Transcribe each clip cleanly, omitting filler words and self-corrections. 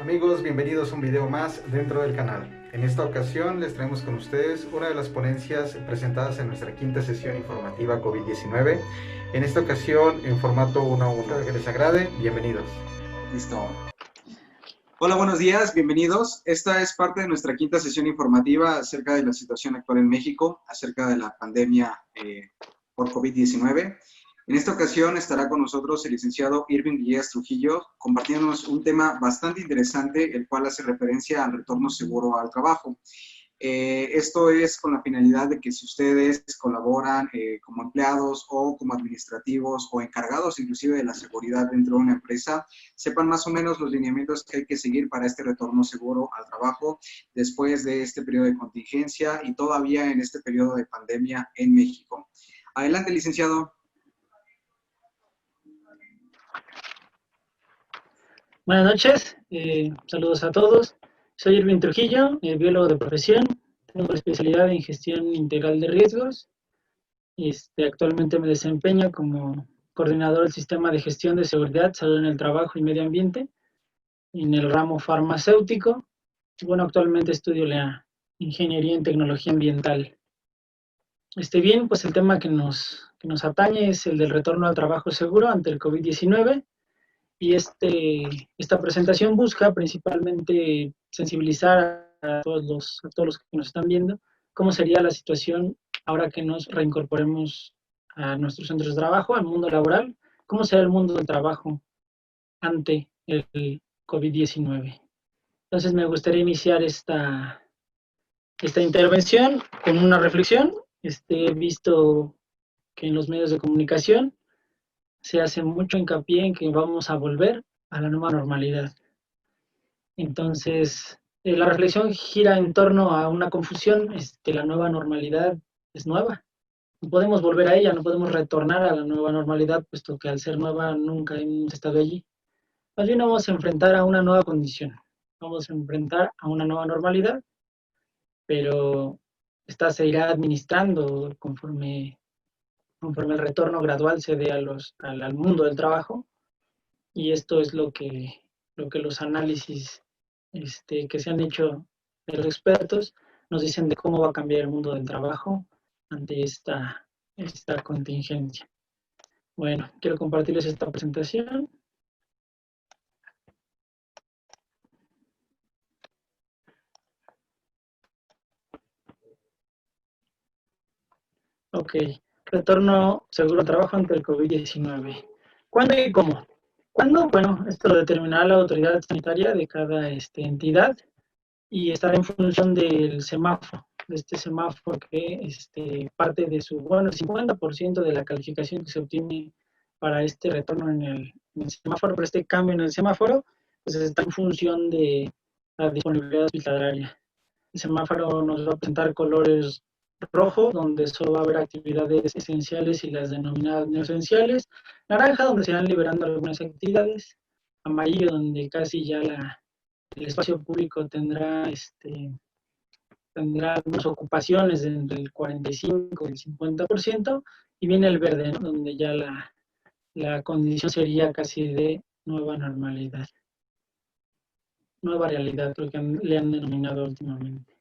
Amigos, bienvenidos a un video más dentro del canal. En esta ocasión les traemos con ustedes una de las ponencias presentadas en nuestra quinta sesión informativa COVID-19. En esta ocasión en formato 1 a 1. Espero que les agrade. Bienvenidos. Listo. Hola, buenos días, bienvenidos. Esta es parte de nuestra quinta sesión informativa acerca de la situación actual en México, acerca de la pandemia por COVID-19. En esta ocasión estará con nosotros el licenciado Irving Villegas Trujillo, compartiéndonos un tema bastante interesante, el cual hace referencia al retorno seguro al trabajo. Esto es con la finalidad de que si ustedes colaboran como empleados o como administrativos o encargados inclusive de la seguridad dentro de una empresa, sepan más o menos los lineamientos que hay que seguir para este retorno seguro al trabajo después de este periodo de contingencia y todavía en este periodo de pandemia en México. Adelante, licenciado. Buenas noches, saludos a todos. Soy Irving Trujillo, biólogo de profesión. Tengo especialidad en gestión integral de riesgos. Actualmente me desempeño como coordinador del sistema de gestión de seguridad, salud en el trabajo y medio ambiente en el ramo farmacéutico. Bueno, actualmente estudio la ingeniería en tecnología ambiental. Bien, pues el tema que nos atañe es el del retorno al trabajo seguro ante el COVID-19. Y esta presentación busca principalmente sensibilizar a todos los que nos están viendo cómo sería la situación ahora que nos reincorporemos a nuestros centros de trabajo, al mundo laboral, cómo será el mundo del trabajo ante el COVID-19. Entonces me gustaría iniciar esta intervención con una reflexión. He visto que en los medios de comunicación se hace mucho hincapié en que vamos a volver a la nueva normalidad. Entonces, la reflexión gira en torno a una confusión, la nueva normalidad es nueva. No podemos volver a ella, no podemos retornar a la nueva normalidad, puesto que al ser nueva nunca hemos estado allí. Más bien vamos a enfrentar a una nueva condición, vamos a enfrentar a una nueva normalidad, pero esta se irá administrando conforme el retorno gradual se dé al mundo del trabajo, y esto es lo que los análisis que se han hecho de los expertos nos dicen de cómo va a cambiar el mundo del trabajo ante esta contingencia. Bueno, quiero compartirles esta presentación. Ok, retorno seguro al trabajo ante el COVID-19. ¿Cuándo y cómo? ¿Cuándo? Bueno, esto lo determinará la autoridad sanitaria de cada entidad y estará en función del semáforo, de este semáforo que parte de su, bueno, el 50% de la calificación que se obtiene para este retorno en el semáforo, para este cambio en el semáforo, pues está en función de la disponibilidad hospitalaria. El semáforo nos va a presentar colores rojo, donde solo va a haber actividades esenciales y las denominadas no esenciales; naranja, donde se irán liberando algunas actividades; amarillo, donde casi ya el espacio público tendrá unas ocupaciones entre el 45 y el 50%, y viene el verde, ¿no?, donde ya la condición sería casi de nueva normalidad, nueva realidad, lo que le han denominado últimamente.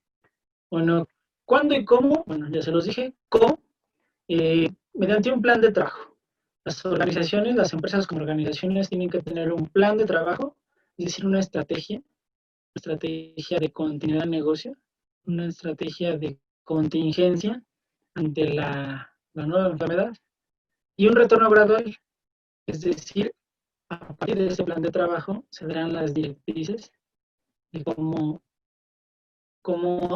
Bueno, ¿cuándo y cómo? Bueno, ya se los dije. ¿Cómo? Mediante un plan de trabajo. Las organizaciones, las empresas como organizaciones tienen que tener un plan de trabajo, es decir, una estrategia de continuidad de negocio, una estrategia de contingencia ante la nueva enfermedad, y un retorno gradual, es decir, a partir de ese plan de trabajo se darán las directrices de cómo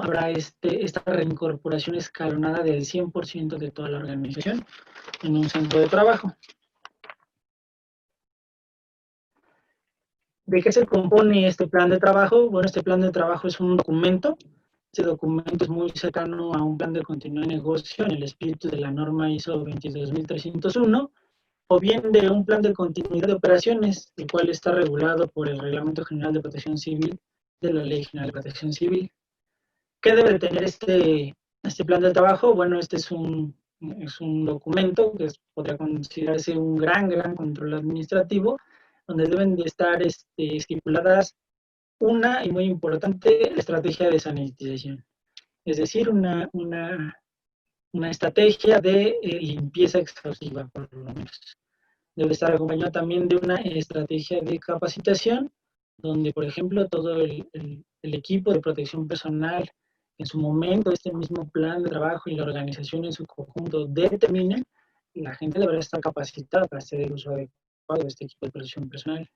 habrá esta reincorporación escalonada del 100% de toda la organización en un centro de trabajo. ¿De qué se compone este plan de trabajo? Bueno, este plan de trabajo es un documento. Este documento es muy cercano a un plan de continuidad de negocio en el espíritu de la norma ISO 22301, o bien de un plan de continuidad de operaciones, el cual está regulado por el Reglamento General de Protección Civil de la Ley General de Protección Civil. ¿Qué debe de tener este plan de trabajo? Bueno, este es un documento que podría considerarse un gran control administrativo, donde deben de estar estipuladas una, y muy importante, estrategia de sanitización. Es decir, una estrategia de limpieza exhaustiva, por lo menos. Debe estar acompañada también de una estrategia de capacitación, donde, por ejemplo, todo el equipo de protección personal, en su momento, este mismo plan de trabajo y la organización en su conjunto determinen, la gente deberá estar capacitada para hacer el uso adecuado de este equipo de protección personal.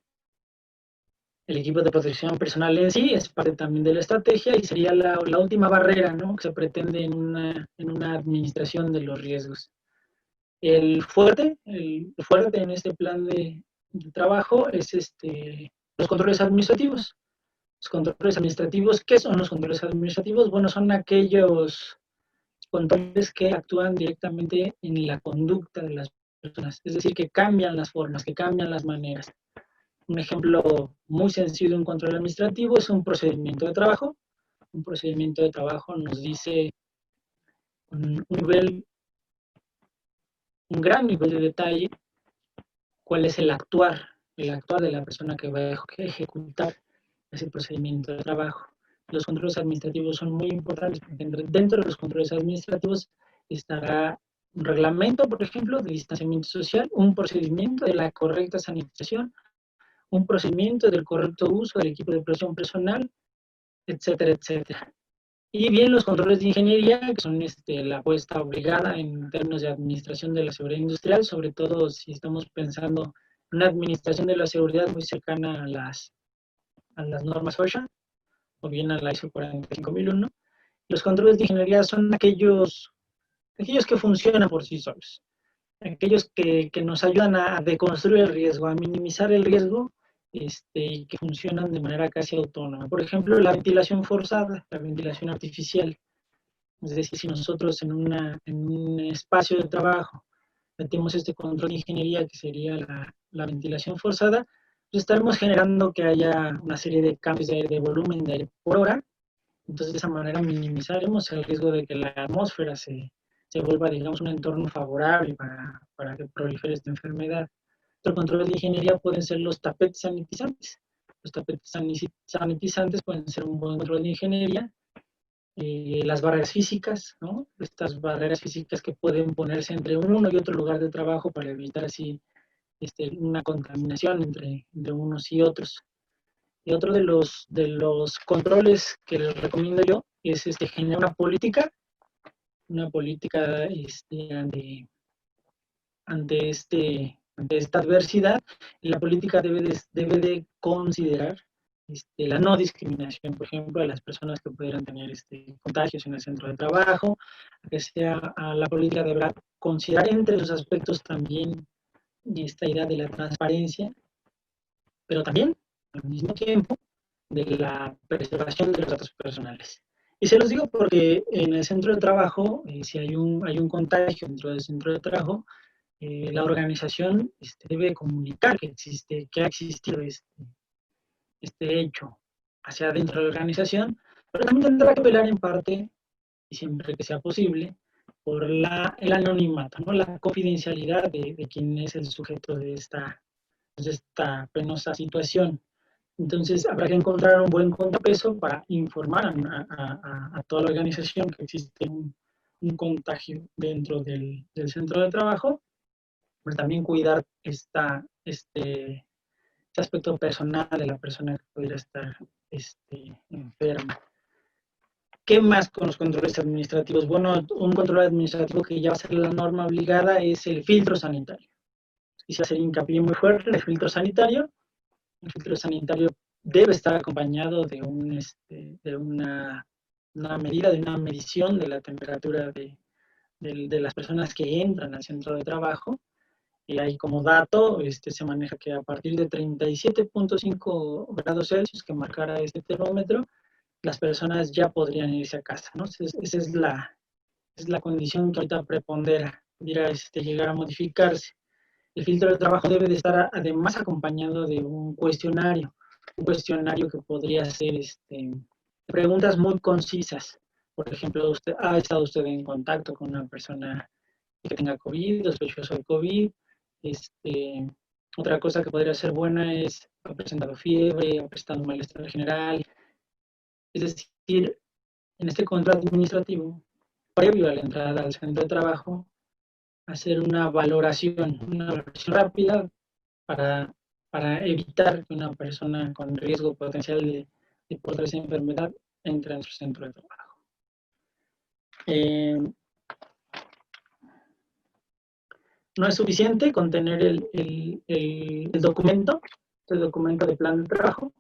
El equipo de protección personal en sí es parte también de la estrategia y sería la última barrera, ¿no?, que se pretende en una administración de los riesgos. El fuerte en este plan de trabajo es los controles administrativos. Los controles administrativos, ¿qué son los controles administrativos? Bueno, son aquellos controles que actúan directamente en la conducta de las personas, es decir, que cambian las formas, que cambian las maneras. Un ejemplo muy sencillo de un control administrativo es un procedimiento de trabajo. Un procedimiento de trabajo nos dice un gran nivel de detalle cuál es el actuar de la persona que va a ejecutar ese procedimiento de trabajo. Los controles administrativos son muy importantes porque dentro de los controles administrativos estará un reglamento, por ejemplo, de distanciamiento social, un procedimiento de la correcta sanitización, un procedimiento del correcto uso del equipo de protección personal, etcétera, etcétera. Y bien los controles de ingeniería, que son la apuesta obligada en términos de administración de la seguridad industrial, sobre todo si estamos pensando en una administración de la seguridad muy cercana a las normas OSHA, o bien a la ISO 45001. Los controles de ingeniería son aquellos que funcionan por sí solos, aquellos que nos ayudan a deconstruir el riesgo, a minimizar el riesgo, y que funcionan de manera casi autónoma. Por ejemplo, la ventilación forzada, la ventilación artificial. Es decir, si nosotros en un espacio de trabajo metemos este control de ingeniería, que sería la ventilación forzada, pues estaremos generando que haya una serie de cambios de volumen de aire por hora. Entonces, de esa manera minimizaremos el riesgo de que la atmósfera se vuelva, digamos, un entorno favorable para que prolifere esta enfermedad. Otro control de ingeniería pueden ser los tapetes sanitizantes. Los tapetes sanitizantes pueden ser un buen control de ingeniería. Las barreras físicas, ¿no? Estas barreras físicas que pueden ponerse entre uno y otro lugar de trabajo para evitar así una contaminación entre unos y otros. Y otro de los controles que les recomiendo yo es generar una política ante esta adversidad. Y la política debe de considerar la no discriminación, por ejemplo, de las personas que pudieran tener contagios en el centro de trabajo, que la política deberá considerar entre sus aspectos también esta idea de la transparencia, pero también, al mismo tiempo, de la preservación de los datos personales. Y se los digo porque en el centro de trabajo, si hay un contagio dentro del centro de trabajo, la organización debe comunicar que ha existido este hecho hacia adentro de la organización, pero también tendrá que velar en parte, y siempre que sea posible, por el anonimato, ¿no?, la confidencialidad de quién es el sujeto de esta penosa situación. Entonces habrá que encontrar un buen contrapeso para informar a toda la organización que existe un contagio dentro del centro de trabajo, pero también cuidar este aspecto personal de la persona que pudiera estar enferma. ¿Qué más con los controles administrativos? Bueno, un control administrativo que ya va a ser la norma obligada es el filtro sanitario. Quise hacer hincapié muy fuerte en el filtro sanitario. El filtro sanitario debe estar acompañado de una medida, de una medición de la temperatura de las personas que entran al centro de trabajo. Y ahí como dato se maneja que a partir de 37.5 grados Celsius que marcara este termómetro, las personas ya podrían irse a casa, ¿no? Esa es la condición que ahorita prepondera, pudiera llegar a modificarse. El filtro de trabajo debe de estar además acompañado de un cuestionario que podría ser preguntas muy concisas. Por ejemplo, ¿ha estado usted en contacto con una persona que tenga COVID, sospechoso de COVID? Otra cosa que podría ser buena es ha presentado fiebre, ha presentado malestar general. Es decir, en este control administrativo, previo a la entrada al centro de trabajo, hacer una valoración rápida para evitar que una persona con riesgo potencial de portar esa enfermedad entre en nuestro centro de trabajo. No es suficiente con tener el documento, el documento de plan de trabajo.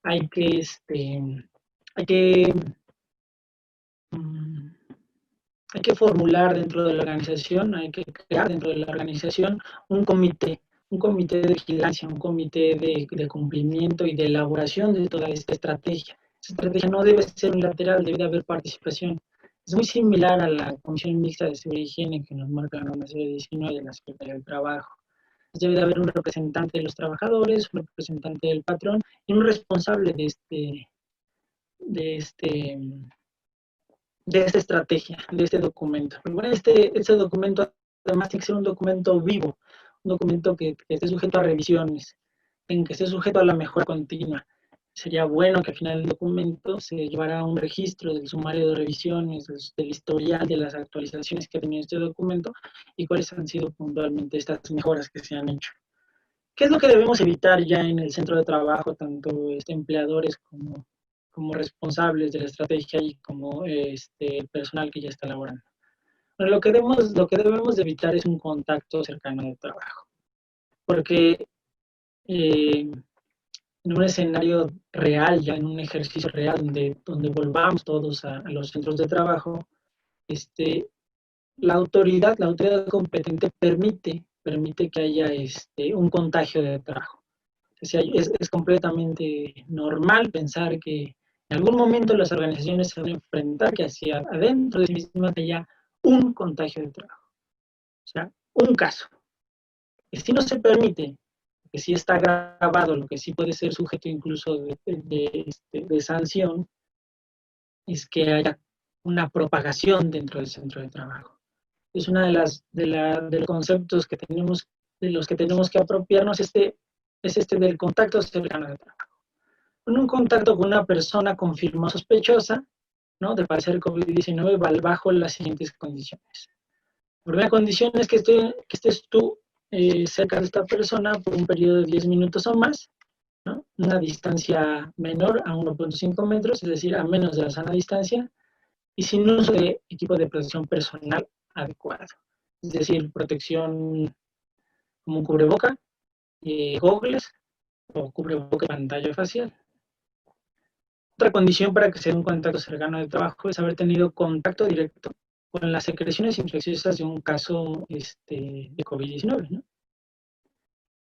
Hay que formular dentro de la organización, hay que crear dentro de la organización un comité de vigilancia, un comité de cumplimiento y de elaboración de toda esta estrategia. Esta estrategia no debe ser unilateral, debe haber participación. Es muy similar a la Comisión Mixta de Seguridad y Higiene que nos marca la norma 19 de la Secretaría del Trabajo. Debe de haber un representante de los trabajadores, un representante del patrón y un responsable de esta estrategia, de este documento. Pero bueno, este documento además tiene que ser un documento vivo, un documento que esté sujeto a revisiones, en que esté sujeto a la mejora continua. Sería bueno que al final del documento se llevara un registro del sumario de revisiones, del historial de las actualizaciones que ha tenido este documento y cuáles han sido puntualmente estas mejoras que se han hecho. ¿Qué es lo que debemos evitar ya en el centro de trabajo, tanto empleadores como responsables de la estrategia y como el personal que ya está laborando? Bueno, lo que debemos de evitar es un contacto cercano de trabajo, porque en un escenario real, ya en un ejercicio real, donde volvamos todos a los centros de trabajo, la autoridad competente permite que haya un contagio de trabajo. O sea, es completamente normal pensar que en algún momento las organizaciones se van a enfrentar que hacia adentro de sí mismas haya un contagio de trabajo. O sea, un caso. Que si no se permite, que sí está grabado, lo que sí puede ser sujeto incluso de sanción, es que haya una propagación dentro del centro de trabajo. Es una de los conceptos que tenemos, de los que tenemos que apropiarnos, es del contacto cercano de trabajo. En un contacto con una persona confirmada sospechosa, ¿no?, de padecer COVID-19 bajo las siguientes condiciones. La primera condición es que estés tú cerca de esta persona por un periodo de 10 minutos o más, ¿no?, una distancia menor a 1.5 metros, es decir, a menos de la sana distancia, y sin uso de equipo de protección personal adecuado. Es decir, protección como un cubreboca, gogles o cubreboca de pantalla facial. Otra condición para que sea un contacto cercano de trabajo es haber tenido contacto directo con las secreciones infecciosas de un caso de COVID-19, ¿no?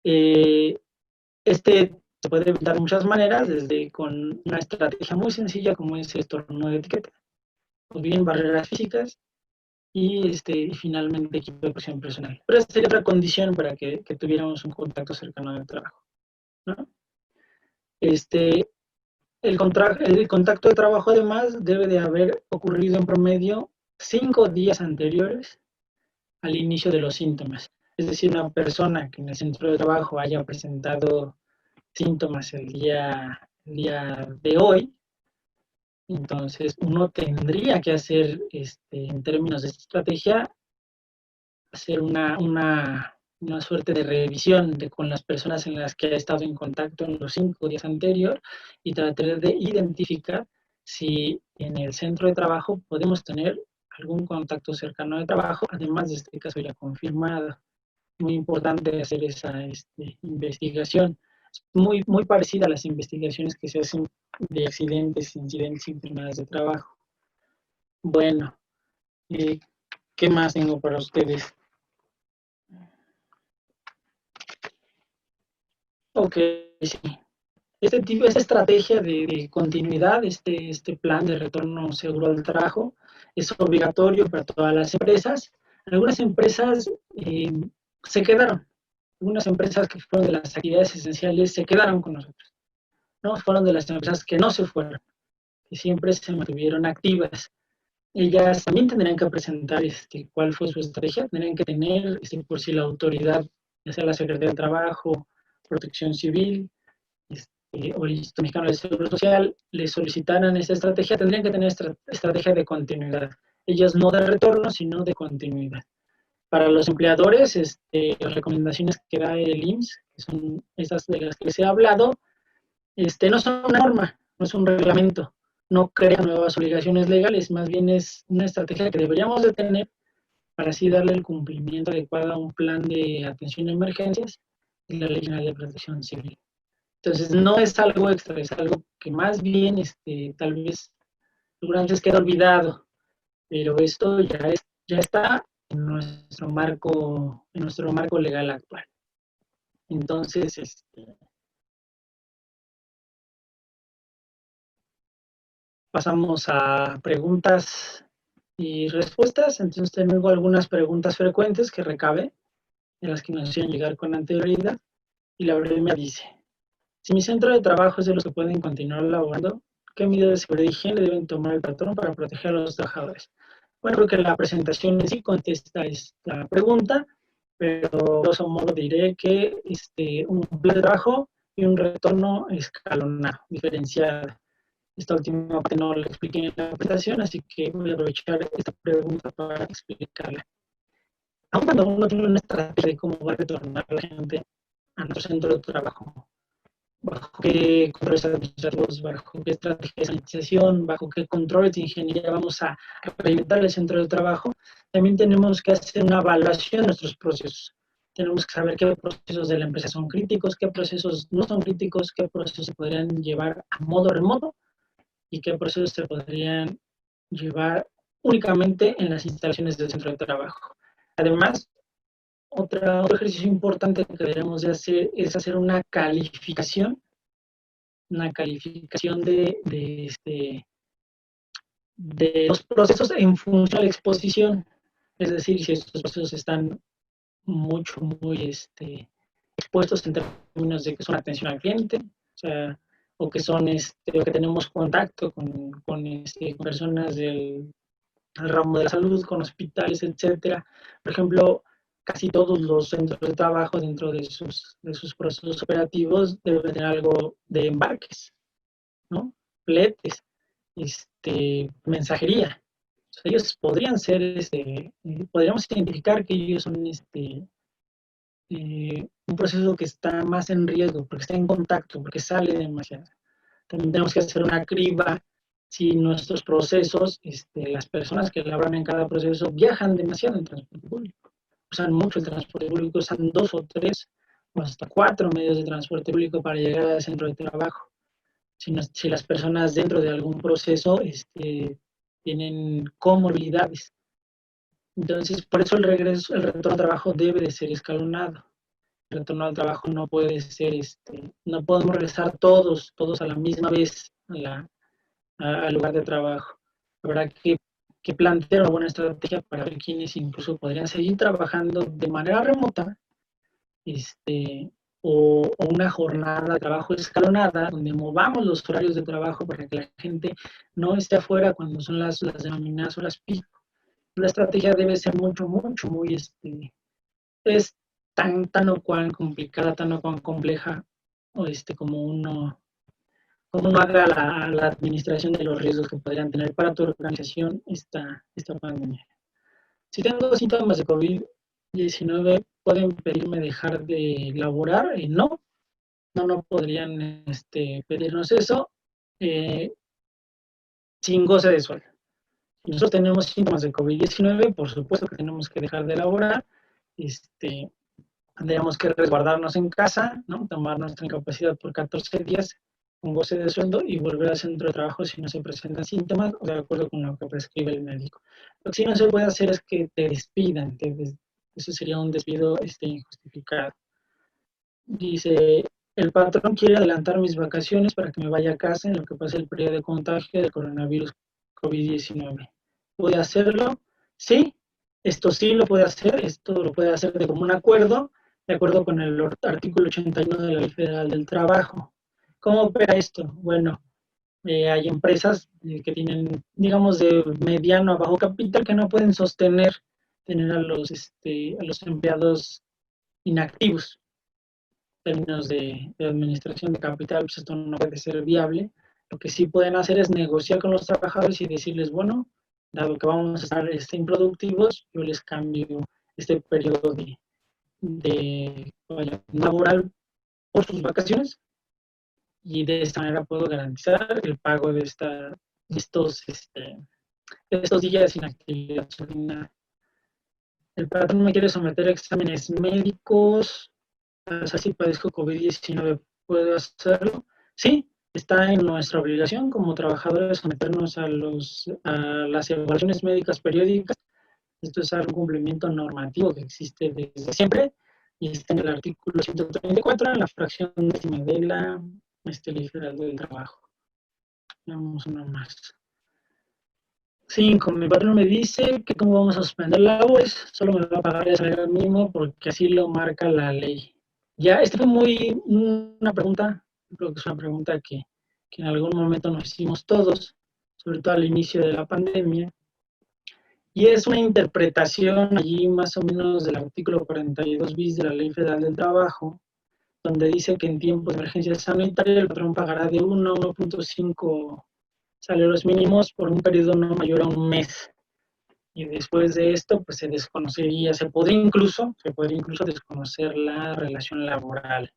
Se puede evitar de muchas maneras, desde con una estrategia muy sencilla como es el estornudo de etiqueta, o bien barreras físicas y finalmente equipo de protección personal. Pero esta sería otra condición para que tuviéramos un contacto cercano de trabajo, ¿no? El contacto de trabajo, además, debe de haber ocurrido en promedio 5 días anteriores al inicio de los síntomas. Es decir, una persona que en el centro de trabajo haya presentado síntomas el día de hoy, entonces uno tendría que hacer, en términos de estrategia, hacer una suerte de revisión con las personas en las que ha estado en contacto en los 5 días anteriores y tratar de identificar si en el centro de trabajo podemos tener algún contacto cercano de trabajo, además de este caso ya confirmado. Muy importante hacer esa investigación. Es muy parecida a las investigaciones que se hacen de accidentes, incidentes y enfermedades de trabajo. Bueno, ¿qué más tengo para ustedes? Ok, sí. Esta estrategia de continuidad, este plan de retorno seguro al trabajo, es obligatorio para todas las empresas. Algunas empresas se quedaron. Algunas empresas que fueron de las actividades esenciales se quedaron con nosotros, ¿no? Fueron de las empresas que no se fueron, que siempre se mantuvieron activas. Ellas también tendrían que presentar cuál fue su estrategia, tendrían que tener por si la autoridad, ya sea la Secretaría de Trabajo, Protección Civil, o el Instituto Mexicano del Seguro Social les solicitaran esa estrategia, tendrían que tener estrategia de continuidad. Ellas no de retorno, sino de continuidad. Para los empleadores, las recomendaciones que da el IMSS, que son esas de las que les he hablado, no son una norma, no es un reglamento, no crea nuevas obligaciones legales, más bien es una estrategia que deberíamos de tener para así darle el cumplimiento adecuado a un plan de atención a emergencias y la Ley General de Protección Civil. Entonces, no es algo extra, es algo que más bien, tal vez, seguramente queda olvidado, pero esto ya está en nuestro marco legal actual. Entonces, pasamos a preguntas y respuestas. Entonces tengo algunas preguntas frecuentes que recabe, de las que nos hicieron llegar con anterioridad. Y la primera dice, si mi centro de trabajo es de los que pueden continuar laborando, ¿qué medidas de seguridad y higiene deben tomar el patrón para proteger a los trabajadores? Bueno, creo que la presentación en sí contesta esta pregunta, pero grosso modo diré que un plan de trabajo y un retorno escalonado, diferenciado. Esta última parte no la expliqué en la presentación, así que voy a aprovechar esta pregunta para explicarla. Aun cuando uno tiene una estrategia de cómo va a retornar la gente a nuestro centro de trabajo, bajo qué controles administrativos, bajo qué estrategia de sanitización, bajo qué controles de ingeniería vamos a reinventar el centro de trabajo, también tenemos que hacer una evaluación de nuestros procesos. Tenemos que saber qué procesos de la empresa son críticos, qué procesos no son críticos, qué procesos se podrían llevar a modo remoto y qué procesos se podrían llevar únicamente en las instalaciones del centro de trabajo. Además, otro ejercicio importante que deberíamos de hacer es hacer una calificación de los procesos en función a la exposición. Es decir, si estos procesos están muy expuestos en términos de que son atención al cliente, o que son o que tenemos contacto con personas del ramo de la salud, con hospitales, etcétera. Por ejemplo, casi todos los centros de trabajo dentro de sus procesos operativos deben tener algo de embarques, ¿no? Fletes, mensajería. O sea, ellos podrían ser, podríamos identificar que ellos son un proceso que está más en riesgo, porque está en contacto, porque sale demasiado. También tenemos que hacer una criba si nuestros procesos, las personas que laboran en cada proceso viajan demasiado en transporte público, usan mucho el transporte público, usan 2 o 3 o hasta 4 medios de transporte público para llegar al centro de trabajo. Si las personas dentro de algún proceso tienen comorbilidades. Entonces, por eso el retorno al trabajo debe de ser escalonado. El retorno al trabajo no puede ser, no podemos regresar todos a la misma vez al lugar de trabajo. Habrá que plantear una buena estrategia para ver quiénes incluso podrían seguir trabajando de manera remota, o una jornada de trabajo escalonada, donde movamos los horarios de trabajo para que la gente no esté afuera cuando son las denominadas horas pico. La estrategia debe ser muy, es tan o cual complicada, tan o cual compleja, como uno haga la administración de los riesgos que podrían tener para tu organización esta pandemia. Si tengo síntomas de COVID-19, ¿pueden pedirme dejar de laborar? No podrían pedirnos eso sin goce de sueldo. Si nosotros tenemos síntomas de COVID-19, por supuesto que tenemos que dejar de laborar, tendríamos que resguardarnos en casa, ¿no? Tomar nuestra incapacidad por 14 días con goce de sueldo y volver al centro de trabajo si no se presentan síntomas o de acuerdo con lo que prescribe el médico. Lo que sí no se puede hacer es que te despidan, eso sería un despido injustificado. Dice, el patrón quiere adelantar mis vacaciones para que me vaya a casa en lo que pasa el periodo de contagio del coronavirus COVID-19. ¿Puede hacerlo? Sí, esto sí lo puede hacer, esto lo puede hacer de común acuerdo, de acuerdo con el artículo 81 de la Ley Federal del Trabajo. ¿Cómo opera esto? Bueno, hay empresas que tienen, digamos, de mediano a bajo capital que no pueden sostener tener a los empleados inactivos. términos de administración de capital, pues esto no puede ser viable. Lo que sí pueden hacer es negociar con los trabajadores y decirles, bueno, dado que vamos a estar improductivos, yo les cambio este periodo laboral por sus vacaciones y de esta manera puedo garantizar el pago de estos días sin actividad ordinaria. El patrón me quiere someter a exámenes médicos, o sea, si padezco COVID-19, ¿puedo hacerlo? Sí, está en nuestra obligación como trabajadores someternos a las evaluaciones médicas periódicas. Esto es un cumplimiento normativo que existe desde siempre y está en el artículo 134, en la fracción décima de la Ley Federal del Trabajo. Veamos una más. 5. Mi patrón me dice que cómo vamos a suspender labores, solo me va a pagar el salario mínimo porque así lo marca la ley. Ya, esta fue una pregunta, creo que es una pregunta que en algún momento nos hicimos todos, sobre todo al inicio de la pandemia, y es una interpretación allí más o menos del artículo 42 bis de la Ley Federal del Trabajo, donde dice que en tiempos de emergencia sanitaria el patrón pagará de 1 a 1.5 salarios mínimos por un periodo no mayor a un mes. Y después de esto, pues se podría incluso desconocer la relación laboral.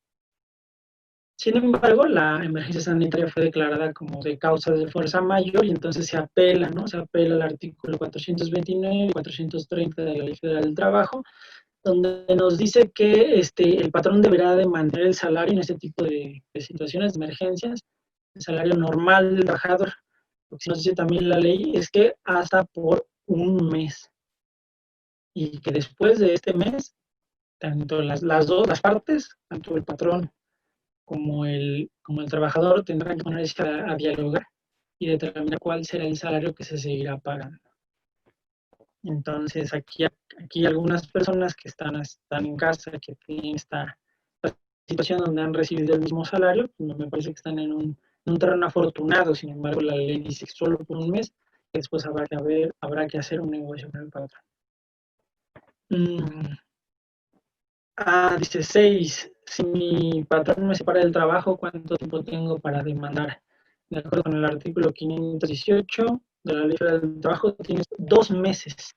Sin embargo, la emergencia sanitaria fue declarada como de causa de fuerza mayor y entonces se apela, ¿no? Se apela al artículo 429 y 430 de la Ley Federal del Trabajo, donde nos dice que el patrón deberá de mantener el salario en este tipo de situaciones de emergencias, el salario normal del trabajador. Lo que nos dice también la ley es que hasta por un mes. Y que después de este mes, tanto las partes, tanto el patrón como el trabajador tendrán que ponerse a dialogar y determinar cuál será el salario que se seguirá pagando. Entonces, aquí algunas personas que están en casa, que tienen esta situación donde han recibido el mismo salario, pues me parece que están en un terreno afortunado. Sin embargo, la ley dice solo por un mes, y después habrá que hacer un negocio con el patrón. Dice 6. Si mi patrón me separa del trabajo, ¿cuánto tiempo tengo para demandar? De acuerdo con el artículo 518 de la Ley Federal del Trabajo, tienes 2 meses.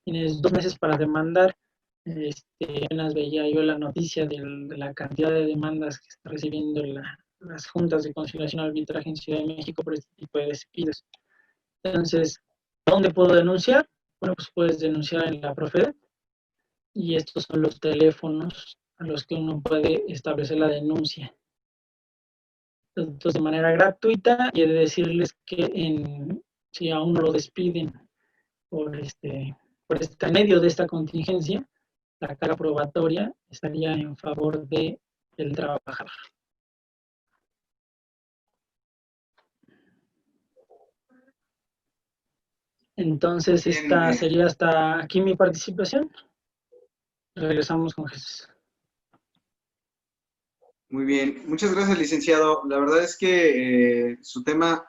Tienes 2 meses para demandar. Apenas veía yo la noticia de la cantidad de demandas que está recibiendo las juntas de conciliación y arbitraje en Ciudad de México por este tipo de despidos. Entonces, ¿dónde puedo denunciar? Bueno, pues puedes denunciar en la Profedet. Y estos son los teléfonos a los que uno puede establecer la denuncia. Entonces, de manera gratuita, y he de decirles que si a uno lo despiden por medio de esta contingencia, la carga probatoria estaría en favor del trabajador. Entonces, esta sería hasta aquí mi participación. Regresamos con Jesús. Muy bien, muchas gracias, licenciado. La verdad es que su tema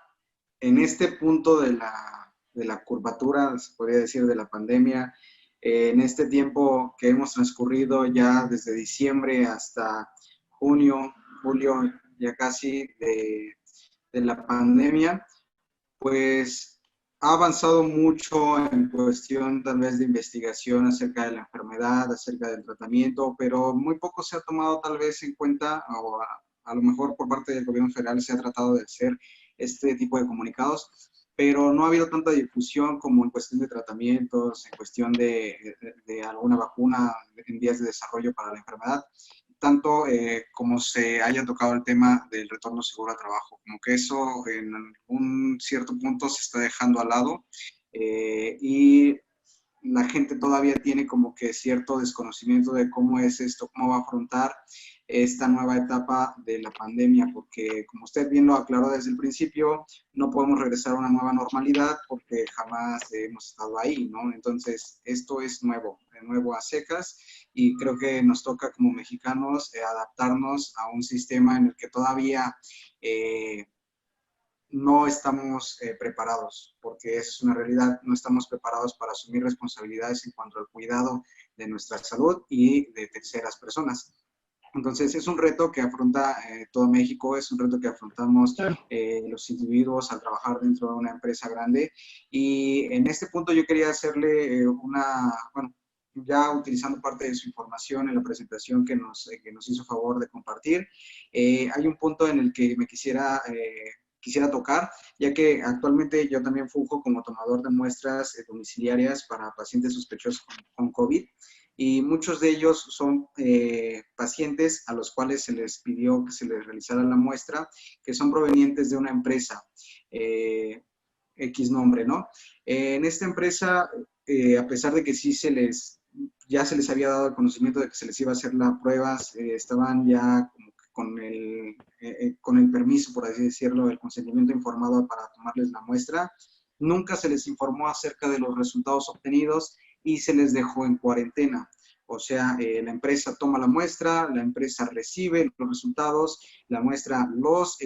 en este punto de la curvatura, se podría decir, de la pandemia, en este tiempo que hemos transcurrido ya desde diciembre hasta junio, julio, ya casi de la pandemia, pues ha avanzado mucho en cuestión tal vez de investigación acerca de la enfermedad, acerca del tratamiento, pero muy poco se ha tomado tal vez en cuenta, o a lo mejor por parte del gobierno federal se ha tratado de hacer este tipo de comunicados, pero no ha habido tanta difusión como en cuestión de tratamientos, en cuestión de alguna vacuna en vías de desarrollo para la enfermedad, tanto como se haya tocado el tema del retorno seguro al trabajo, como que eso en un cierto punto se está dejando al lado y la gente todavía tiene como que cierto desconocimiento de cómo es esto, cómo va a afrontar esta nueva etapa de la pandemia, porque como usted bien lo aclaró desde el principio, no podemos regresar a una nueva normalidad porque jamás hemos estado ahí, ¿no? Entonces, esto es nuevo a secas, y creo que nos toca como mexicanos adaptarnos a un sistema en el que todavía no estamos preparados, porque es una realidad, no estamos preparados para asumir responsabilidades en cuanto al cuidado de nuestra salud y de terceras personas. Entonces, es un reto que afronta todo México, es un reto que afrontamos Claro. los individuos al trabajar dentro de una empresa grande. Y en este punto yo quería hacerle bueno, ya utilizando parte de su información en la presentación que nos hizo favor de compartir, hay un punto en el que me quisiera tocar, ya que actualmente yo también funjo como tomador de muestras domiciliarias para pacientes sospechosos con COVID. Y muchos de ellos son pacientes a los cuales se les pidió que se les realizara la muestra, que son provenientes de una empresa, X nombre, ¿no? En esta empresa, a pesar de que sí ya se les había dado el conocimiento de que se les iba a hacer las pruebas, estaban ya como que con el permiso, por así decirlo, el consentimiento informado para tomarles la muestra, nunca se les informó acerca de los resultados obtenidos y se les dejó en cuarentena. O sea, la empresa toma la muestra, la empresa recibe los resultados, la muestra los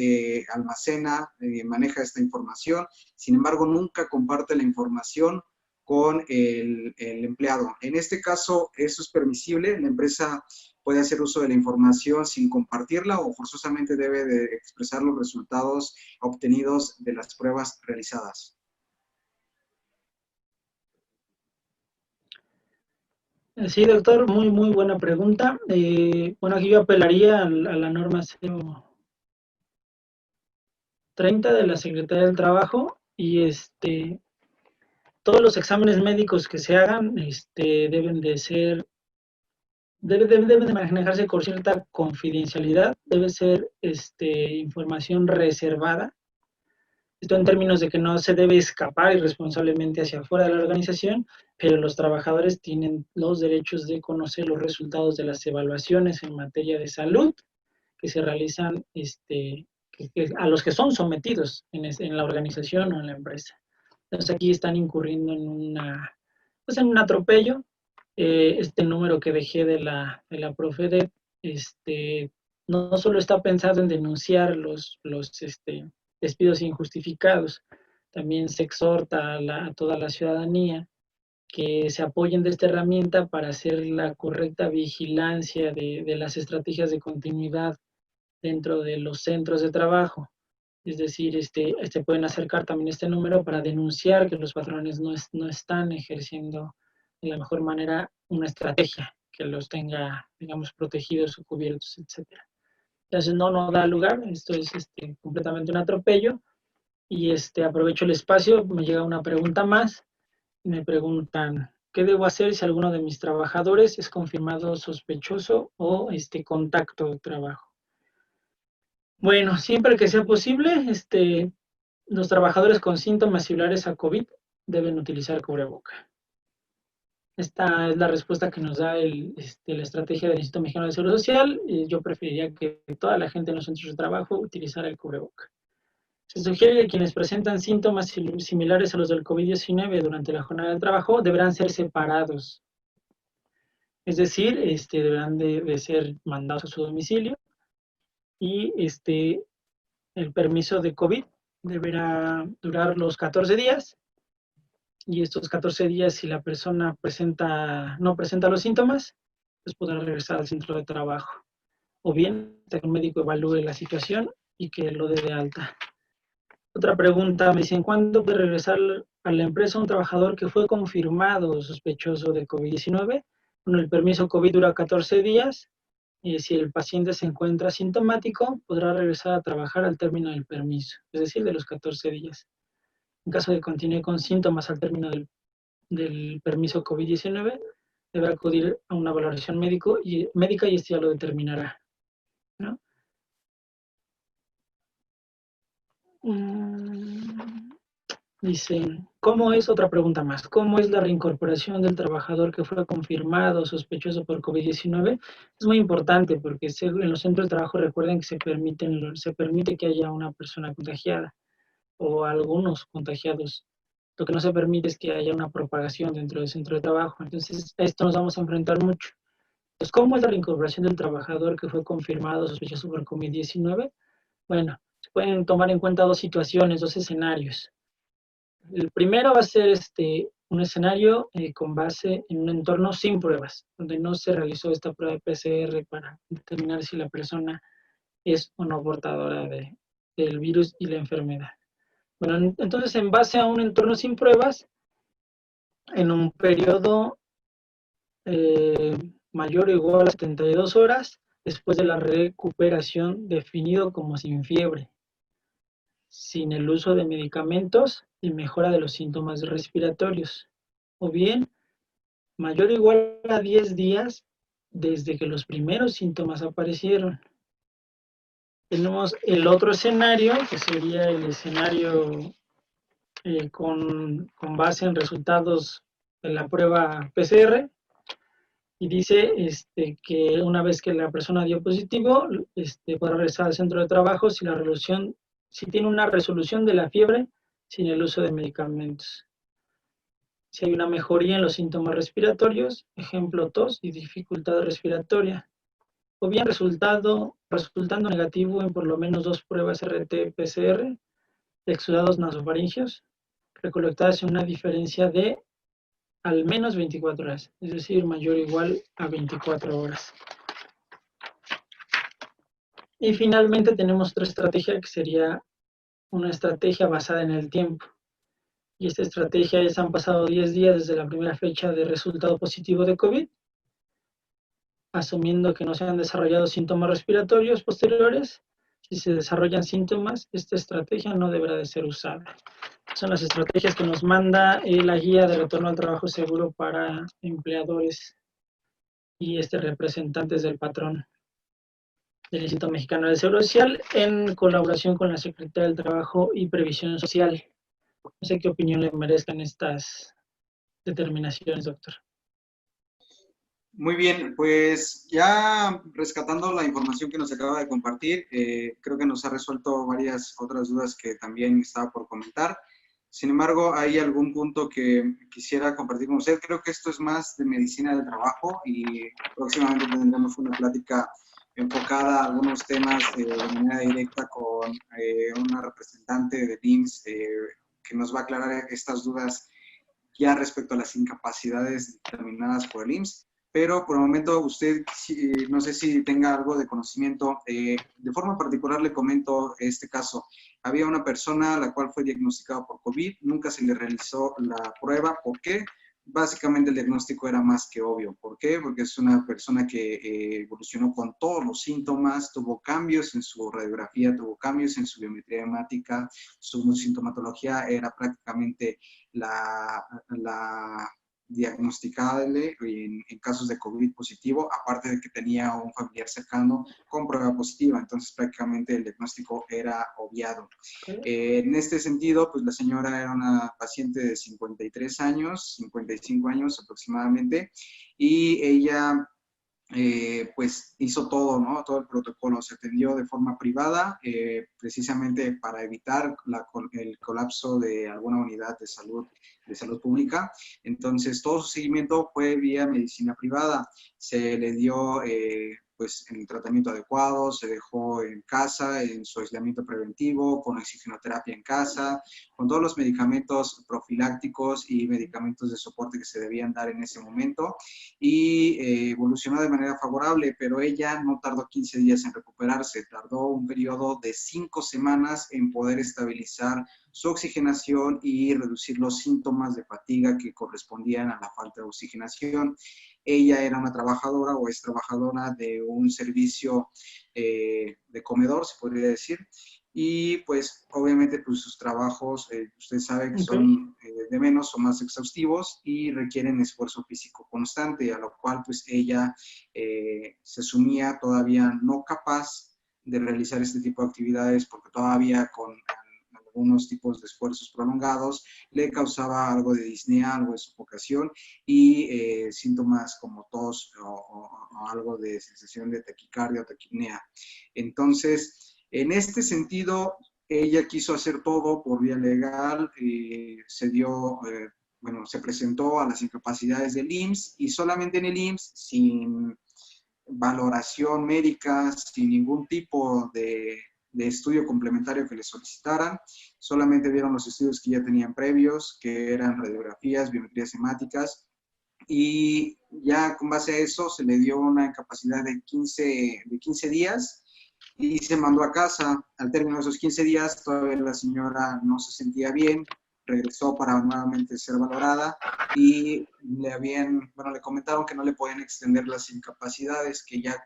almacena, maneja esta información, sin embargo, nunca comparte la información con el empleado. En este caso, eso es permisible, la empresa puede hacer uso de la información sin compartirla o forzosamente debe de expresar los resultados obtenidos de las pruebas realizadas. Sí, doctor, muy buena pregunta. Bueno, aquí yo apelaría a la norma 030 de la Secretaría del Trabajo y todos los exámenes médicos que se hagan deben de manejarse con cierta confidencialidad, debe ser información reservada. Esto en términos de que no se debe escapar irresponsablemente hacia afuera de la organización, pero los trabajadores tienen los derechos de conocer los resultados de las evaluaciones en materia de salud que se realizan, a los que son sometidos en la organización o en la empresa. Entonces aquí están incurriendo en un atropello. Este número que dejé de la Profedet, no solo está pensado en denunciar los despidos injustificados, también se exhorta a toda la ciudadanía que se apoyen de esta herramienta para hacer la correcta vigilancia de las estrategias de continuidad dentro de los centros de trabajo. Es decir, pueden acercar también este número para denunciar que los patrones no están ejerciendo de la mejor manera una estrategia que los tenga, digamos, protegidos o cubiertos, etc. Entonces no da lugar, esto es completamente un atropello. Y aprovecho el espacio, me llega una pregunta más, me preguntan, ¿qué debo hacer si alguno de mis trabajadores es confirmado sospechoso o contacto de trabajo? Bueno, siempre que sea posible, los trabajadores con síntomas similares a COVID deben utilizar cubreboca. Esta es la respuesta que nos da la estrategia del Instituto Mexicano de Seguro Social. Yo preferiría que toda la gente en los centros de trabajo utilizara el cubreboca. Se sugiere que quienes presentan síntomas similares a los del COVID-19 durante la jornada de trabajo deberán ser separados. Es decir, deberán de ser mandados a su domicilio y el permiso de COVID deberá durar los 14 días. Y estos 14 días, si la persona no presenta los síntomas, pues podrá regresar al centro de trabajo. O bien, que un médico evalúe la situación y que lo dé de alta. Otra pregunta, me dicen, ¿cuándo puede regresar a la empresa un trabajador que fue confirmado sospechoso de COVID-19? Bueno, el permiso COVID dura 14 días y si el paciente se encuentra asintomático, podrá regresar a trabajar al término del permiso, es decir, de los 14 días. En caso de que continúe con síntomas al término del permiso COVID-19, debe acudir a una valoración médica y esto ya lo determinará, ¿no? Dice, ¿cómo es, otra pregunta más, cómo es la reincorporación del trabajador que fue confirmado sospechoso por COVID-19? Es muy importante porque en los centros de trabajo recuerden que se permite que haya una persona contagiada o algunos contagiados. Lo que no se permite es que haya una propagación dentro del centro de trabajo. Entonces, a esto nos vamos a enfrentar mucho. Entonces, ¿cómo es la reincorporación del trabajador que fue confirmado sospechoso por COVID-19? Bueno, se pueden tomar en cuenta dos situaciones, dos escenarios. El primero va a ser un escenario con base en un entorno sin pruebas, donde no se realizó esta prueba de PCR para determinar si la persona es o no portadora del virus y la enfermedad. Bueno, entonces en base a un entorno sin pruebas, en un periodo mayor o igual a 72 horas después de la recuperación definido como sin fiebre, sin el uso de medicamentos y mejora de los síntomas respiratorios, o bien mayor o igual a 10 días desde que los primeros síntomas aparecieron. Tenemos el otro escenario, que sería el escenario con base en resultados de la prueba PCR, y dice que una vez que la persona dio positivo, podrá regresar al centro de trabajo si tiene una resolución de la fiebre sin el uso de medicamentos. Si hay una mejoría en los síntomas respiratorios, ejemplo tos y dificultad respiratoria, o bien resultando negativo en por lo menos 2 pruebas RT-PCR de exudados nasofaringeos, recolectadas en una diferencia de al menos 24 horas, es decir, mayor o igual a 24 horas. Y finalmente tenemos otra estrategia que sería una estrategia basada en el tiempo. Y esta estrategia es: han pasado 10 días desde la primera fecha de resultado positivo de COVID, asumiendo que no se han desarrollado síntomas respiratorios posteriores. Si se desarrollan síntomas, esta estrategia no deberá de ser usada. Son las estrategias que nos manda la guía de retorno al trabajo seguro para empleadores y representantes del patrón del Instituto Mexicano del Seguro Social, en colaboración con la Secretaría del Trabajo y Previsión Social. No sé qué opinión le merezcan estas determinaciones, doctor. Muy bien, pues ya rescatando la información que nos acaba de compartir, creo que nos ha resuelto varias otras dudas que también estaba por comentar. Sin embargo, hay algún punto que quisiera compartir con usted. Creo que esto es más de medicina del trabajo y próximamente tendremos una plática enfocada a algunos temas de manera directa con una representante de IMSS que nos va a aclarar estas dudas ya respecto a las incapacidades determinadas por el IMSS. Pero por el momento usted, no sé si tenga algo de conocimiento. De forma particular le comento este caso. Había una persona a la cual fue diagnosticada por COVID, nunca se le realizó la prueba. ¿Por qué? Básicamente el diagnóstico era más que obvio. ¿Por qué? Porque es una persona que evolucionó con todos los síntomas, tuvo cambios en su radiografía, tuvo cambios en su biometría hemática, su sintomatología era prácticamente la diagnosticable en casos de COVID positivo, aparte de que tenía un familiar cercano con prueba positiva, entonces prácticamente el diagnóstico era obviado. En este sentido, pues la señora era una paciente de 53 años, 55 años aproximadamente, y ella pues hizo todo, ¿no? Todo el protocolo, se atendió de forma privada, precisamente para evitar el colapso de alguna unidad de salud pública. Entonces, todo su seguimiento fue vía medicina privada. Se le dio pues el tratamiento adecuado, se dejó en casa, en su aislamiento preventivo, con oxigenoterapia en casa, con todos los medicamentos profilácticos y medicamentos de soporte que se debían dar en ese momento, y evolucionó de manera favorable, pero ella no tardó 15 días en recuperarse, tardó un periodo de 5 semanas en poder estabilizar su oxigenación y reducir los síntomas de fatiga que correspondían a la falta de oxigenación. Ella era una trabajadora o es trabajadora de un servicio de comedor, se podría decir, y pues obviamente pues sus trabajos, usted sabe que son de menos o más exhaustivos y requieren esfuerzo físico constante, a lo cual pues ella se asumía todavía no capaz de realizar este tipo de actividades porque todavía con algunos tipos de esfuerzos prolongados le causaba algo de disnea, algo de sofocación y síntomas como tos o algo de sensación de taquicardia o taquipnea. Entonces, en este sentido, ella quiso hacer todo por vía legal, se presentó a las incapacidades del IMSS y solamente en el IMSS, sin valoración médica, sin ningún tipo de estudio complementario que les solicitaran. Solamente vieron los estudios que ya tenían previos, que eran radiografías, biometrías hemáticas, y ya con base a eso se le dio una incapacidad de 15 días y se mandó a casa. Al término de esos 15 días todavía la señora no se sentía bien, regresó para nuevamente ser valorada y le comentaron que no le podían extender las incapacidades, que ya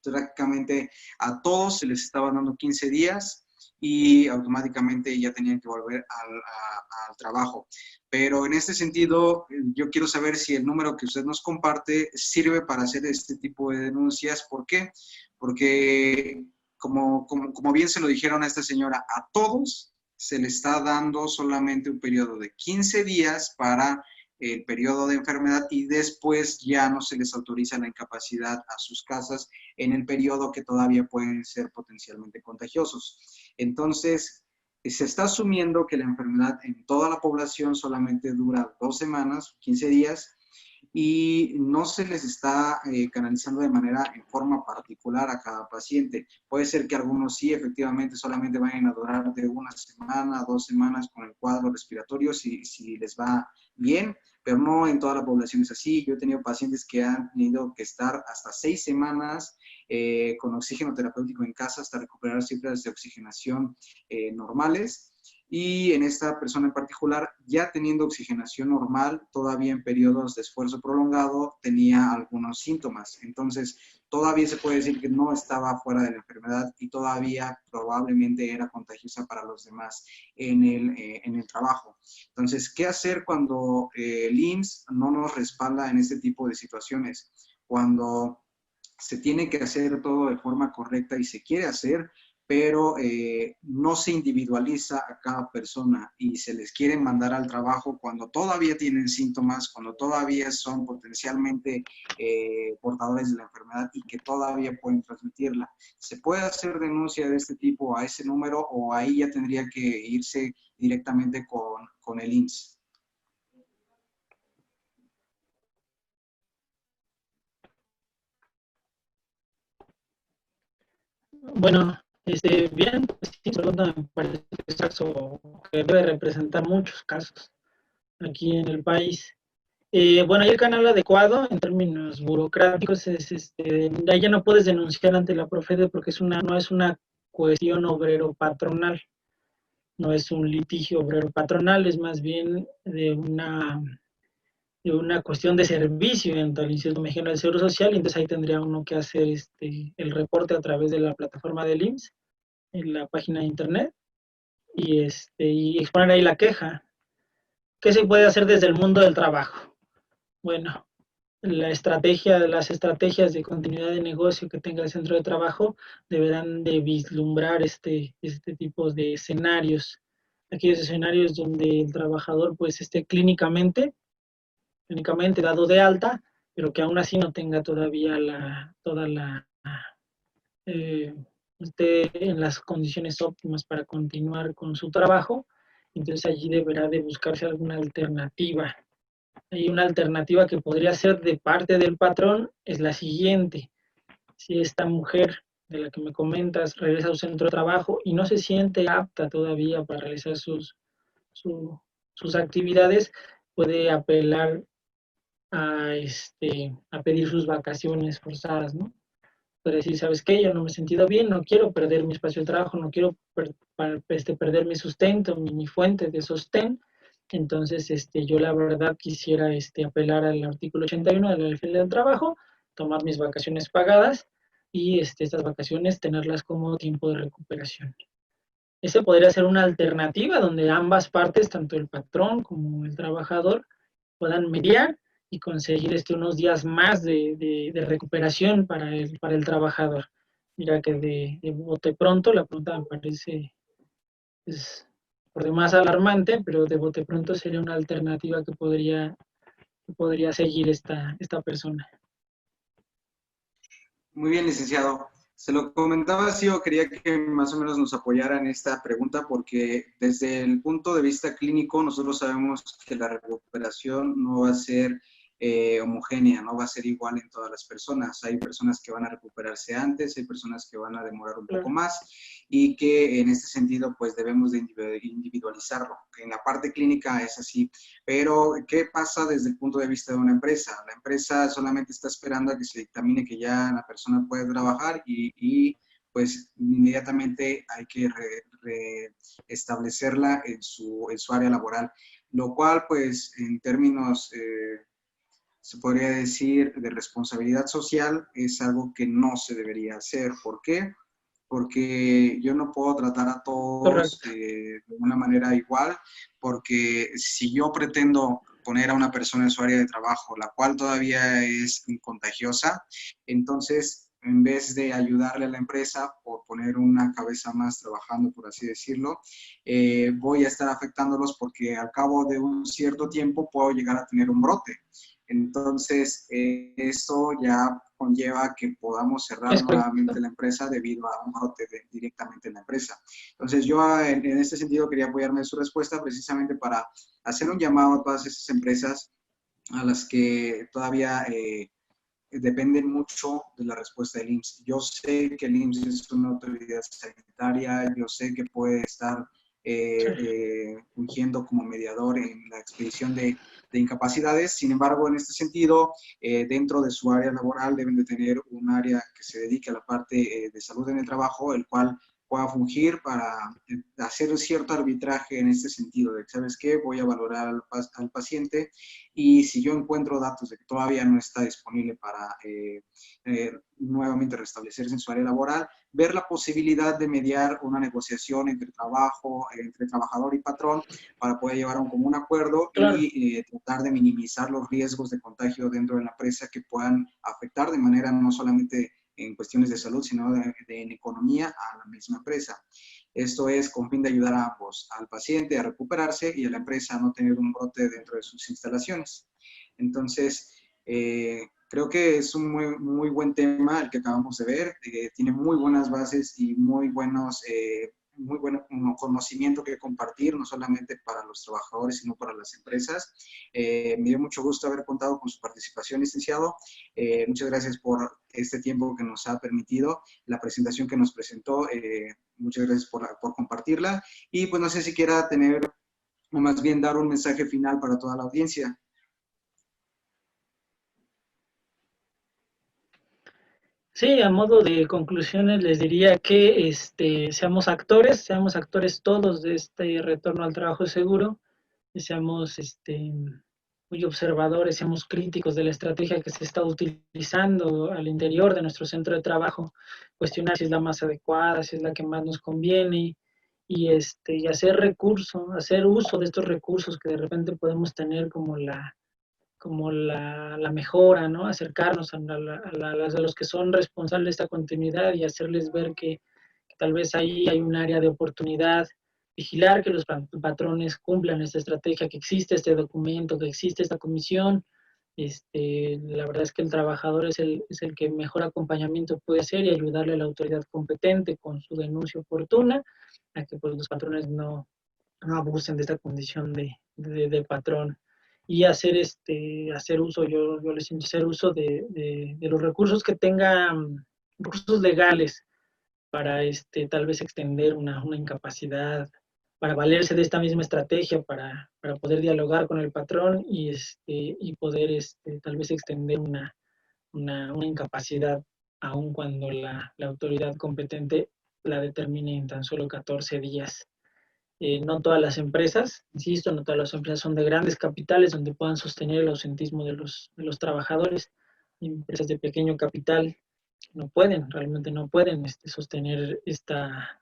prácticamente a todos se les estaban dando 15 días y automáticamente ya tenían que volver al trabajo. Pero en este sentido, yo quiero saber si el número que usted nos comparte sirve para hacer este tipo de denuncias. ¿Por qué? Porque, como bien se lo dijeron a esta señora, a todos se le está dando solamente un periodo de 15 días para el periodo de enfermedad y después ya no se les autoriza la incapacidad a sus casas en el periodo que todavía pueden ser potencialmente contagiosos. Entonces, se está asumiendo que la enfermedad en toda la población solamente dura 2 semanas, 15 días, y no se les está canalizando en forma particular a cada paciente. Puede ser que algunos sí, efectivamente, solamente vayan a durar de 1 semana a 2 semanas con el cuadro respiratorio, si les va bien, pero no en toda la población es así. Yo he tenido pacientes que han tenido que estar hasta 6 semanas con oxígeno terapéutico en casa hasta recuperar cifras de oxigenación normales. Y en esta persona en particular, ya teniendo oxigenación normal, todavía en periodos de esfuerzo prolongado, tenía algunos síntomas. Entonces, todavía se puede decir que no estaba fuera de la enfermedad y todavía probablemente era contagiosa para los demás en el trabajo. Entonces, ¿qué hacer cuando el IMSS no nos respalda en este tipo de situaciones? Cuando se tiene que hacer todo de forma correcta y se quiere hacer, pero no se individualiza a cada persona y se les quiere mandar al trabajo cuando todavía tienen síntomas, cuando todavía son potencialmente portadores de la enfermedad y que todavía pueden transmitirla. ¿Se puede hacer denuncia de este tipo a ese número o ahí ya tendría que irse directamente con el IMSS? Bueno, bien, pues sí, Solota me parece que es caso que debe representar muchos casos aquí en el país. Bueno, ahí el canal adecuado en términos burocráticos es ahí ya no puedes denunciar ante la Profede porque no es una cuestión obrero-patronal, no es un litigio obrero-patronal, es más bien de una cuestión de servicio ante el Instituto Mexicano del Seguro Social, y entonces ahí tendría uno que hacer el reporte a través de la plataforma del IMSS, en la página de internet, y exponer ahí la queja. ¿Qué se puede hacer desde el mundo del trabajo? Bueno, las estrategias de continuidad de negocio que tenga el centro de trabajo deberán de vislumbrar este tipo de escenarios, aquellos escenarios donde el trabajador pues esté clínicamente dado de alta, pero que aún así no tenga todavía esté en las condiciones óptimas para continuar con su trabajo. Entonces allí deberá de buscarse alguna alternativa. Hay una alternativa que podría ser de parte del patrón, es la siguiente. Si esta mujer de la que me comentas regresa a su centro de trabajo y no se siente apta todavía para realizar sus actividades, puede apelar a pedir sus vacaciones forzadas, ¿no? Puede decir, ¿sabes qué? Yo no me he sentido bien, no quiero perder mi espacio de trabajo, no quiero perder mi sustento, mi fuente de sostén. Entonces, yo la verdad quisiera apelar al artículo 81 de la Ley Federal del Trabajo, tomar mis vacaciones pagadas y estas vacaciones tenerlas como tiempo de recuperación. Esa podría ser una alternativa donde ambas partes, tanto el patrón como el trabajador, puedan mediar y conseguir unos días más de recuperación para el trabajador. Mira que de bote pronto, la pregunta me parece por demás alarmante, pero de bote pronto sería una alternativa que podría seguir esta persona. Muy bien, licenciado. Se lo comentaba así o quería que más o menos nos apoyara en esta pregunta porque desde el punto de vista clínico nosotros sabemos que la recuperación no va a ser homogénea, no va a ser igual en todas las personas. Hay personas que van a recuperarse antes, hay personas que van a demorar un poco más y que en este sentido pues debemos de individualizarlo. En la parte clínica es así, pero ¿qué pasa desde el punto de vista de una empresa? La empresa solamente está esperando a que se dictamine que ya la persona puede trabajar y pues inmediatamente hay que restablecerla en su área laboral, lo cual pues en términos se podría decir, de responsabilidad social, es algo que no se debería hacer. ¿Por qué? Porque yo no puedo tratar a todos de una manera igual, porque si yo pretendo poner a una persona en su área de trabajo, la cual todavía es contagiosa, entonces en vez de ayudarle a la empresa por poner una cabeza más trabajando, por así decirlo, voy a estar afectándolos porque al cabo de un cierto tiempo puedo llegar a tener un brote. Entonces, eso ya conlleva que podamos cerrar nuevamente la empresa debido a un brote directamente en la empresa. Entonces, yo en este sentido quería apoyarme en su respuesta precisamente para hacer un llamado a todas esas empresas a las que todavía dependen mucho de la respuesta del IMSS. Yo sé que el IMSS es una autoridad sanitaria, yo sé que puede estar fungiendo como mediador en la expedición de incapacidades. Sin embargo, en este sentido, dentro de su área laboral deben de tener un área que se dedique a la parte de salud en el trabajo, el cual pueda fungir para hacer cierto arbitraje en este sentido, de que, ¿sabes qué? Voy a valorar al paciente y si yo encuentro datos de que todavía no está disponible para nuevamente restablecerse en su área laboral, ver la posibilidad de mediar una negociación entre trabajador y patrón para poder llevar a un común acuerdo y tratar de minimizar los riesgos de contagio dentro de la empresa que puedan afectar de manera no solamente en cuestiones de salud, sino en economía a la misma empresa. Esto es con fin de ayudar a ambos, al paciente a recuperarse y a la empresa a no tener un brote dentro de sus instalaciones. Entonces, creo que es un muy buen tema el que acabamos de ver. Tiene muy buenas bases y muy buen conocimiento que compartir, no solamente para los trabajadores, sino para las empresas. Me dio mucho gusto haber contado con su participación, licenciado. Muchas gracias por este tiempo que nos ha permitido, la presentación que nos presentó. Muchas gracias por compartirla. Y pues no sé si quiera tener, o más bien dar un mensaje final para toda la audiencia. Sí, a modo de conclusiones les diría que seamos actores todos de este retorno al trabajo seguro, y seamos muy observadores, seamos críticos de la estrategia que se está utilizando al interior de nuestro centro de trabajo, cuestionar si es la más adecuada, si es la que más nos conviene, y hacer uso de estos recursos que de repente podemos tener como la mejora, ¿no? Acercarnos a los que son responsables de esta continuidad y hacerles ver que tal vez ahí hay un área de oportunidad, vigilar que los patrones cumplan esta estrategia, que existe este documento, que existe esta comisión. La verdad es que el trabajador es el que mejor acompañamiento puede hacer y ayudarle a la autoridad competente con su denuncia oportuna a que pues, los patrones no abusen de esta condición de patrón y hacer uso, yo les invito a hacer uso de los recursos que tengan, recursos legales para tal vez extender una incapacidad, para valerse de esta misma estrategia, para poder dialogar con el patrón y poder tal vez extender una incapacidad, aun cuando la autoridad competente la determine en tan solo 14 días. No todas las empresas, insisto, no todas las empresas son de grandes capitales donde puedan sostener el ausentismo de los trabajadores. Empresas de pequeño capital realmente no pueden sostener esta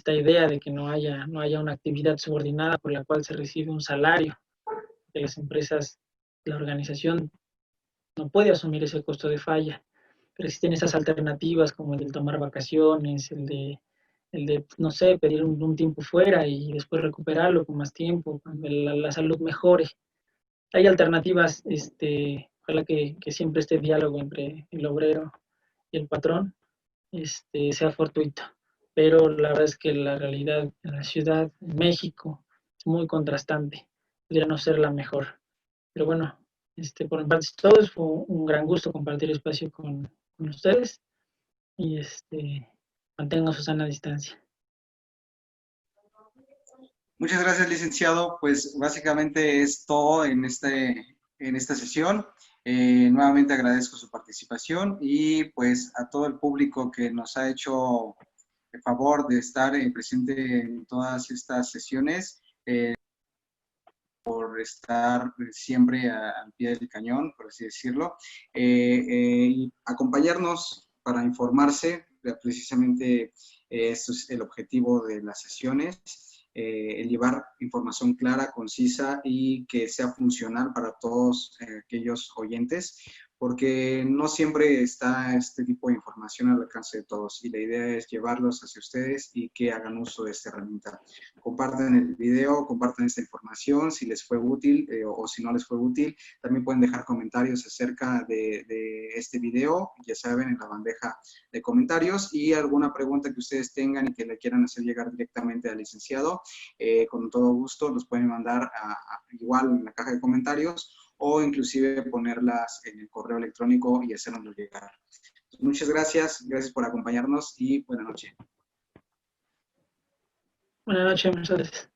idea de que no haya una actividad subordinada por la cual se recibe un salario. De las empresas, la organización no puede asumir ese costo de falla, pero existen esas alternativas como el de tomar vacaciones, el de no sé, pedir un tiempo fuera y después recuperarlo con más tiempo, cuando la salud mejore. Hay alternativas, ojalá que siempre este diálogo entre el obrero y el patrón sea fortuito. Pero la verdad es que la realidad en la ciudad, en México, es muy contrastante. Podría no ser la mejor. Pero bueno, Por mi parte es todo. Fue un gran gusto compartir espacio con ustedes y mantengan su sana distancia. Muchas gracias, licenciado. Pues básicamente es todo en esta sesión. Nuevamente agradezco su participación y pues a todo el público que nos ha hecho el favor de estar presente en todas estas sesiones, por estar siempre al pie del cañón, por así decirlo, y acompañarnos para informarse. Precisamente esto es el objetivo de las sesiones, el llevar información clara, concisa y que sea funcional para todos aquellos oyentes, porque no siempre está este tipo de información al alcance de todos y la idea es llevarlos hacia ustedes y que hagan uso de esta herramienta. Compartan el video, compartan esta información si les fue útil o si no les fue útil. También pueden dejar comentarios acerca de este video, ya saben, en la bandeja de comentarios, y alguna pregunta que ustedes tengan y que le quieran hacer llegar directamente al licenciado, con todo gusto los pueden mandar igual en la caja de comentarios o inclusive ponerlas en el correo electrónico y hacernoslo llegar. Muchas gracias por acompañarnos y buenas noches. Buenas noches, muchas gracias.